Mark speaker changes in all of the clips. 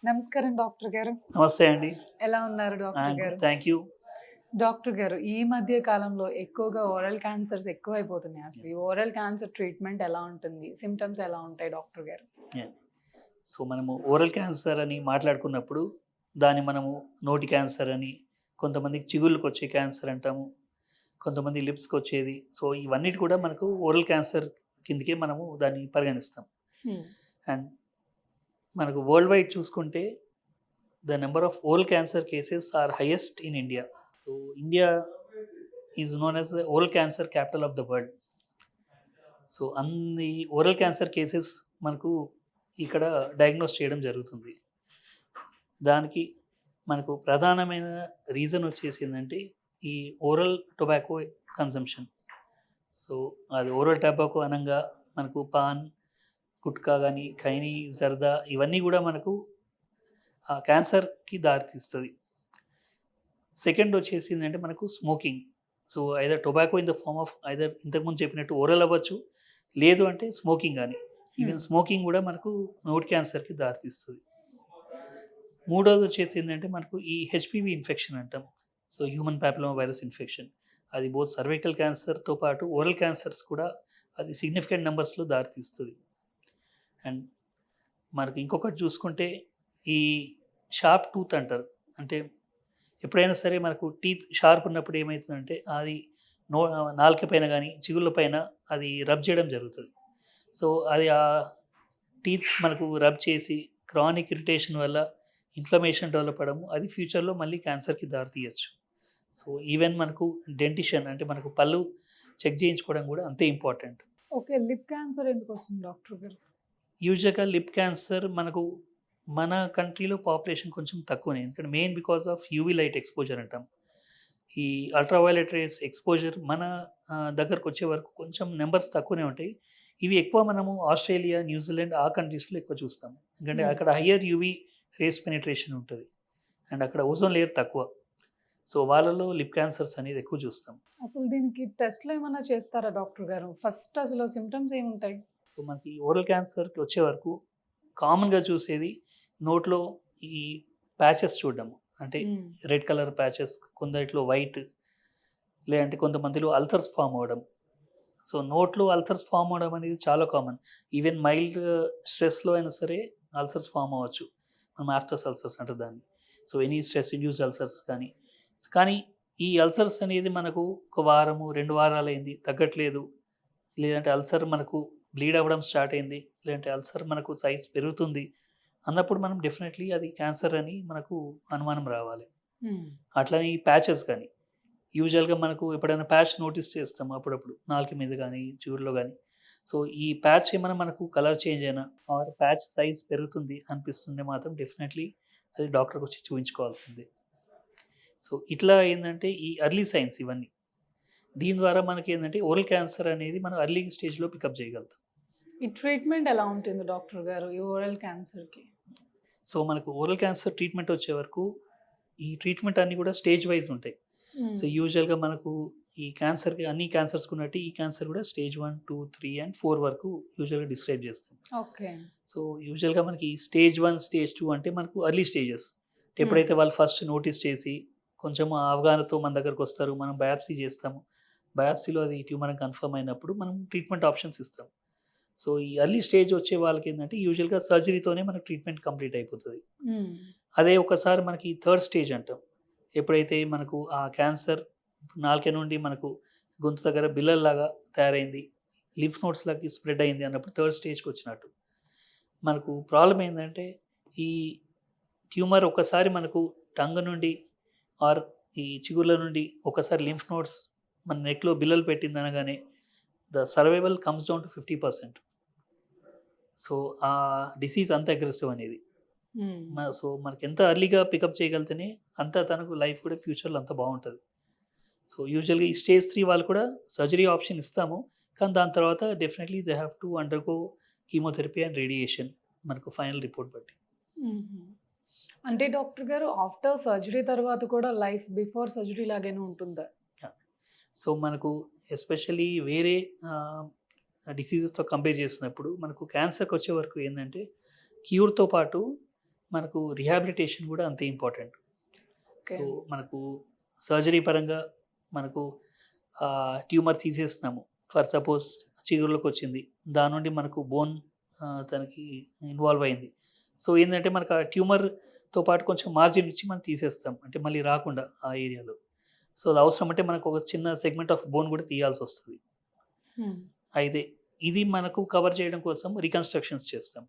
Speaker 1: నమస్కారం డాక్టర్ గారు.
Speaker 2: నమస్తే అండి.
Speaker 1: ఎలా ఉన్నారు డాక్టర్
Speaker 2: గుడ్.
Speaker 1: గారు?
Speaker 2: Thank you.
Speaker 1: డాక్టర్ గారు, ఈ మధ్య కాలంలో ఎక్కువగా ఓరల్ క్యాన్సర్స్ ఎక్కువైపోతున్నాయి అసలు. ఈ ఓరల్ క్యాన్సర్ ట్రీట్మెంట్ ఎలా ఉంటుంది? సింప్టమ్స్ ఎలా ఉంటాయి డాక్టర్ గారు?
Speaker 2: యాహ్! సో, మనము ఓరల్ క్యాన్సర్ అని మాట్లాడుకున్నప్పుడు, దాన్ని మనము నోటి క్యాన్సర్ అని, కొంతమందికి చిగుళ్ళకొచ్చే క్యాన్సర్ అంటాము. కొంతమంది లిప్స్‌కొచ్చేది. సో, ఇవన్నిటి కూడా మనకు ఓరల్ క్యాన్సర్ కిందకే మనము దాన్ని పరిగణిస్తాం.
Speaker 1: హ్మ్.
Speaker 2: అండ్ మనకు వరల్డ్ వైడ్ చూసుకుంటే, the number of oral cancer cases are highest in India. So, India is known as the oral cancer capital of the world. So, అన్ని ఓరల్ క్యాన్సర్ కేసెస్ మనకు ఇక్కడ diagnose చేయడం జరుగుతుంది. దానికి మనకు ప్రధానమైన రీజన్ వచ్చేసి ఏందంటే, ఈ ఓరల్ టొబాకో కన్జంప్షన్. సో, అది ఓరల్ టొబాకో అనంగా మనకు పాన్, గుట్కా గాని, ఖైనీ, జర్దా ఇవన్నీ గూడా మనకు క్యాన్సర్‌కి దారితీస్తది. సెకండ్ వచ్చేసి ఏందంటే మనకు smoking. So, either tobacco in the form of either ఇంతకుముందు చెప్పినట్టు ఓరల్ అవ్వచ్చు. లేదు అంటే స్మోకింగ్ గాని. ఈవెన్
Speaker 1: హ్మ్.
Speaker 2: స్మోకింగ్ గూడా మనకు నోటి క్యాన్సర్‌కి దారితీస్తది. మూడోది వచ్చేసి ఏందంటే మనకు ఈ హెచ్‌పివి ఇన్ఫెక్షన్ అంటాం. So, human papilloma virus infection. అది బోత్ సర్వైకల్ క్యాన్సర్‌తో పాటు ఓరల్ క్యాన్సర్స్ కూడా అది సిగ్నిఫికెంట్ నంబర్స్‌లో దారితీస్తది. అండ్ మనకు ఇంకొకటి చూసుకుంటే ఈ షార్ప్ టూత్ అంటారు. అంటే ఎప్పుడైనా సరే మనకు టీత్ షార్ప్ ఉన్నప్పుడు ఏమైతుందంటే అది నాలుక పైన గాని, చిగుళ్ళ పైన అది రబ్ చేయడం జరుగుతది. సో, అది టీత్ మనకు రబ్ చేసి క్రానిక్ ఇరిటేషన్ వల్ల ఇన్‌ఫ్లమేషన్ డెవలప్ అవ్వడము, అది ఫ్యూచర్‌లో మళ్ళీ క్యాన్సర్‌కి దారితీయొచ్చు. సో, ఈవెన్ మనకు డెంటిషన్ అంటే మనకు పళ్ళు చెక్ చేయించుకోవడం కూడా అంతే ఇంపార్టెంట్.
Speaker 1: ఓకే. లిప్ క్యాన్సర్ ఎందుకొస్తుంది డాక్టర్ గారు?
Speaker 2: యూజువల్‌గా లిప్ క్యాన్సర్ మనకు మన కంట్రీలో పాపులేషన్ కొంచెం తక్కువనే. ఎందుకంటే main because of UV light exposure అంటాం. ఈ అల్ట్రావయలెట్ రేస్ ఎక్స్‌పోజర్ మన దగ్గరకొచ్చే వరకు కొంచెం నంబర్స్ తక్కువనే ఉంటాయి. ఇవి ఎక్కువ మనము ఆస్ట్రేలియా, న్యూజిలాండ్ ఆ కంట్రీస్‌లో ఎక్కువ చూస్తాం. ఎందుకంటే
Speaker 1: హ్మ్.
Speaker 2: అక్కడ హైయర్ యూవీ రేస్ పెనిట్రేషన్ ఉంటది. అండ్ అక్కడ ఓజోన్ లేయర్ తక్కువ. సో, వాళ్ళలో లిప్ క్యాన్సర్స్ అనేది ఎక్కువ చూస్తాం.
Speaker 1: అసలు దీనికి టెస్ట్‌లు ఏమన్నా చేస్తారా డాక్టర్ గారు? ఫస్ట్ అసలు సింప్టమ్స్ ఏముంటాయి?
Speaker 2: సో, మనకి ఓరల్ క్యాన్సర్‌కి వచ్చే వరకు కామన్‌గా చూసేది నోట్లో ఈ ప్యాచెస్ చూడడం. అంటే
Speaker 1: హ్మ్.
Speaker 2: రెడ్ కలర్ ప్యాచెస్, కొందరిట్లో వైట్, లేదంటే కొంతమందిలో అల్సర్స్ ఫార్మ్ అవ్వడం. సో, నోట్లో అల్సర్స్ ఫార్మ్ అవ్వడం అనేది చాలా కామన్. ఈవెన్ మైల్డ్ స్ట్రెస్‌లో అయినా సరే అల్సర్స్ ఫార్మ్ అవ్వచ్చు. మనం ఆఫ్టస్ అల్సర్స్ అంటారు దాన్ని. So, any stress induced ulcers కానీ. కానీ ఈ అల్సర్స్ అనేది మనకు ఒక వారము, 2 వారాలయింది తగ్గట్లేదు. లేదంటే అల్సర్ మనకు బ్లీడ్ అవ్వడం స్టార్ట్ అయింది. లేదంటే అల్సర్ మనకు సైజ్ పెరుగుతుంది అన్నప్పుడు మనం డెఫినైట్‌లీ అది క్యాన్సర్ అని మనకు అనుమానం రావాలి.
Speaker 1: హ్మ్.
Speaker 2: అట్లని ఈ ప్యాచెస్ గాని, యూజువల్‌గా మనకు ఎప్పుడైనా ప్యాచ్ నోటీస్ చేస్తాం అప్పుడప్పుడు. నాలుక మీద గాని, చివర్లో గాని. సో, ఈ ప్యాచ్ ఏమైనా మనకు కలర్ చేంజ్ అయినా ఆర్ ప్యాచ్ సైజ్ పెరుగుతుంది అనిపిస్తుంటే మాత్రం డెఫినైట్‌లీ అది డాక్టర్‌కొచ్చి చూయించుకోవాల్సిందే. సో, ఇట్లా ఏందంటే ఈ ఎర్లీ సైన్స్ ఇవన్నీ. దీని ద్వారా మనకేందంటే ఓరల్ క్యాన్సర్ అనేది మనం ఎర్లీ స్టేజ్‌లో పికప్ చేయగలుగుతాం.
Speaker 1: ఈ ట్రీట్మెంట్ ఎలా ఉంటుంది డాక్టర్ గారు ఈ ఓరల్ క్యాన్సర్‌కి?
Speaker 2: సో, మనకు ఓరల్ క్యాన్సర్ ట్రీట్మెంట్ వచ్చే వరకు ఈ ట్రీట్మెంట్ అన్నీ కూడా స్టేజ్ వైస్ ఉంటాయి. సో,
Speaker 1: హ్మ్.
Speaker 2: యూజువల్‌గా మనకు ఈ క్యాన్సర్‌కి అన్ని క్యాన్సర్స్‌కి ఉన్నట్టు ఈ క్యాన్సర్ కూడా స్టేజ్ 1, 2, 3 అండ్ 4 వరకు యూజువల్‌గా డిస్క్రైబ్ చేస్తాం.
Speaker 1: ఓకే.
Speaker 2: సో, యూజువల్‌గా మనకి స్టేజ్ 1, స్టేజ్ 2 అంటే మనకు ఎర్లీ స్టేజెస్.
Speaker 1: హ్మ్.
Speaker 2: ఎప్పుడైతే వాళ్ళు ఫస్ట్ నోటీస్ చేసి కొంచెం అవగాహనతో మన దగ్గరకొస్తారు. మనం బయాప్సీ చేస్తాము. బయాప్సీలో అది ట్యూమర్ అని కన్ఫర్మ్ అయినప్పుడు మనం ట్రీట్మెంట్ ఆప్షన్స్ ఇస్తాం. సో, ఈ ఎర్లీ స్టేజ్ వచ్చే వాళ్ళకేందంటే యూజువల్‌గా సర్జరీతోనే మనకు ట్రీట్మెంట్ కంప్లీట్ అయిపోతది.
Speaker 1: హ్మ్.
Speaker 2: అదే ఒకసారి మనకి థర్డ్ స్టేజ్ అంటాం. ఎప్పుడైతే మనకు ఆ క్యాన్సర్ నాలుక నుండి మనకు గొంతు దగ్గర బిల్లల్లాగా తయారైంది. లింఫ్ నోడ్స్‌లకి స్ప్రెడ్ అయింది అన్నప్పుడు థర్డ్ స్టేజ్‌కొచ్చినట్టు. మనకు ప్రాబ్లమ్ ఏందంటే ఈ ట్యూమర్ ఒక్కసారి మనకు టంగ్ నుండి ఆర్ ఈ చిగుర్ల నుండి ఒకసారి లింఫ్ నోడ్స్ మన నెక్‌లో బిల్లలు పెట్టిందనగానే the survival comes down to 50%. So, ఆ డిసీజ్ అంత అగ్రెసివ్ అనేది.
Speaker 1: హ్మ్.
Speaker 2: సో, మనకెంత ఎర్లీగా పికప్ చేయగలిగితేనే అంత తనకు లైఫ్ కూడా ఫ్యూచర్‌లో అంత బావుంటది. సో, యూజువల్‌గా ఈ స్టేజ్ 3 వాళ్ళు కూడా సర్జరీ ఆప్షన్ ఇస్తాము. కానీ దాని తర్వాత definitely they have to undergo chemotherapy and radiation మనకు ఫైనల్ రిపోర్ట్ బట్టి.
Speaker 1: హుహు. అంటే డాక్టర్ గారు ఆఫ్టర్ సర్జరీ తర్వాత కూడా లైఫ్ బిఫోర్ సర్జరీ లాగానే ఉంటుందా?
Speaker 2: యాహ్! సో, మనకు ఎస్పెషల్లీ వేరే ఆహ్, డిసీజెస్‌తో కంపేర్ చేసినప్పుడు మనకు క్యాన్సర్‌కొచ్చే వరకు ఏందంటే క్యూర్‌తో పాటు మనకు రిహాబిలిటేషన్ కూడా అంతే ఇంపార్టెంట్.
Speaker 1: ఓకే.
Speaker 2: సో మనకు సర్జరీ పరంగా మనకు ట్యూమర్ తీసేస్తున్నాము. ఫర్ సపోజ్ చిగురులోకి వచ్చింది. దాని నుండి మనకు బోన్ తనకి ఇన్వాల్వ్ అయింది. సో ఏందంటే మనకు ఆ ట్యూమర్‌తో పాటు కొంచెం మార్జిన్ ఇచ్చి మనం తీసేస్తాం. అంటే మళ్ళీ రాకుండా ఆ ఏరియాలో. సో అది అవసరం అంటే మనకు ఒక చిన్న సెగ్మెంట్ ఆఫ్ బోన్ కూడా తీయాల్సొస్తది.
Speaker 1: హ్మ్.
Speaker 2: అయితే ఇది మనకు కవర్ చేయడం కోసం రికన్‌స్ట్రక్షన్స్ చేస్తాం.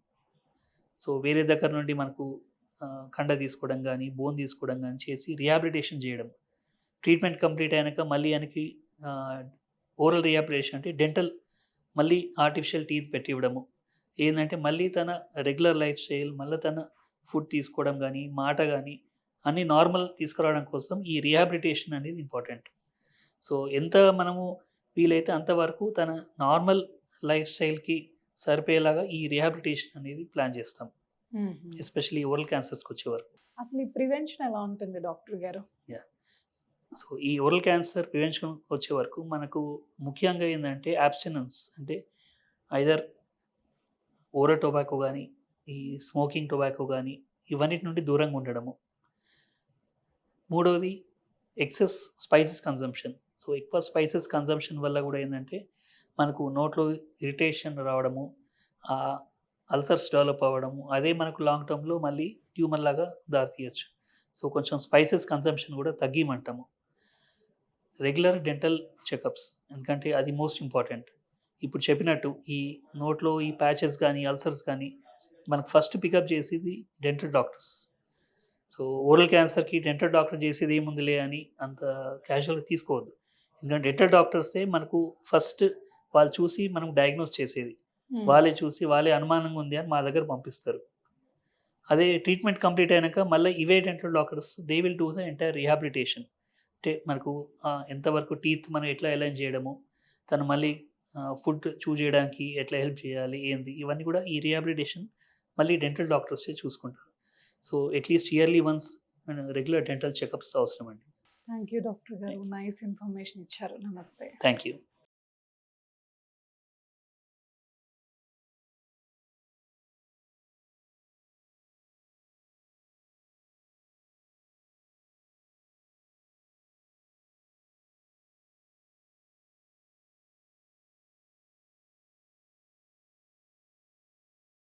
Speaker 2: సో వేరే దగ్గర నుండి మనకు కండ తీసుకోవడం గానీ, బోన్ తీసుకోవడం గానీ చేసి రిహాబిలిటేషన్ చేయడం. ట్రీట్మెంట్ కంప్లీట్ అయినాక మళ్ళీ ఆయనకి ఓరల్ రిహాబిలిటేషన్ అంటే డెంటల్ మళ్ళీ ఆర్టిఫిషియల్ టీత్ పెట్టివ్వడము. ఏందంటే మళ్ళీ తన రెగ్యులర్ లైఫ్ స్టైల్, మళ్ళీ తన ఫుడ్ తీసుకోవడం గానీ, మాట గానీ అన్నీ నార్మల్ తీసుకురావడం కోసం ఈ రిహాబిలిటేషన్ అనేది ఇంపార్టెంట్. సో ఎంత మనము వీలైతే అంతవరకు తన నార్మల్ లైఫ్ స్టైల్‌కి సరిపోయేలాగా ఈ రిహాబిలిటేషన్ అనేది ప్లాన్ చేస్తాం.
Speaker 1: హుహు.
Speaker 2: ఎస్పెషల్లీ ఓరల్ క్యాన్సర్స్‌కొచ్చేవరకు.
Speaker 1: అసలు ఈ ప్రివెన్షన్ ఎలా ఉంటుంది డాక్టర్ గారు?
Speaker 2: యాహ్! సో ఈ ఓరల్ క్యాన్సర్ ప్రివెన్షన్ వచ్చే వరకు మనకు ముఖ్యంగా ఏందంటే అబ్స్టినెన్స్ అంటే ఐదర్ ఓరల్ టొబాకో గానీ, ఈ స్మోకింగ్ టొబాకో గానీ ఇవన్నిటి నుండి దూరంగా ఉండడము. మూడోది ఎక్సెస్ స్పైసెస్ కన్జంప్షన్. సో ఎక్కువ స్పైసెస్ కన్జంప్షన్ వల్ల గూడా ఏందంటే మనకు నోట్లో ఇరిటేషన్ రావడము, అల్సర్స్ డెవలప్ అవ్వడము, అదే మనకు లాంగ్ టర్మ్‌లో మళ్ళీ ట్యూమర్ లాగా దారితీయొచ్చు. సో కొంచెం స్పైసెస్ కన్జంప్షన్ గూడా తగ్గియమంటాము. రెగ్యులర్ డెంటల్ చెకప్స్ ఎందుకంటే అది మోస్ట్ ఇంపార్టెంట్. ఇప్పుడు చెప్పినట్టు ఈ నోట్లో ఈ ప్యాచెస్ గానీ, అల్సర్స్ గానీ మనకు ఫస్ట్ పికప్ చేసేది డెంటల్ డాక్టర్స్. సో ఓరల్ క్యాన్సర్‌కి డెంటల్ డాక్టర్ చేసేది ఏముందిలే అని అంత క్యాజువల్‌గా తీసుకోవద్దు. ఎందుకంటే డెంటల్ డాక్టర్సే మనకు ఫస్ట్ వాళ్ళు చూసి మనం డయాగ్నోస్ చేసేది.
Speaker 1: హ్మ్.
Speaker 2: వాళ్ళే చూసి వాళ్ళే అనుమానంగా ఉంది అని మా దగ్గర పంపిస్తారు. అదే ట్రీట్మెంట్ కంప్లీట్ అయినాక మళ్ళీ ఇవే dental doctors they will do the entire rehabilitation. అంటే మనకు ఎంతవరకు టీత్ మనం ఎట్లా అలైన్ చేయడము, తను మళ్ళీ ఫుడ్ చేయడానికి ఎట్లా హెల్ప్ చేయాలి, ఏంది ఇవన్నీ కూడా ఈ రిహాబిలిటేషన్ మళ్ళీ డెంటల్ డాక్టర్సే చూసుకుంటారు. So at least yearly once regular dental checkups అవసరమండి.
Speaker 1: థాంక్ యూ డాక్టర్ గారు. నైస్ ఇన్ఫర్మేషన్ ఇచ్చారు. నమస్తే.
Speaker 2: Thank you.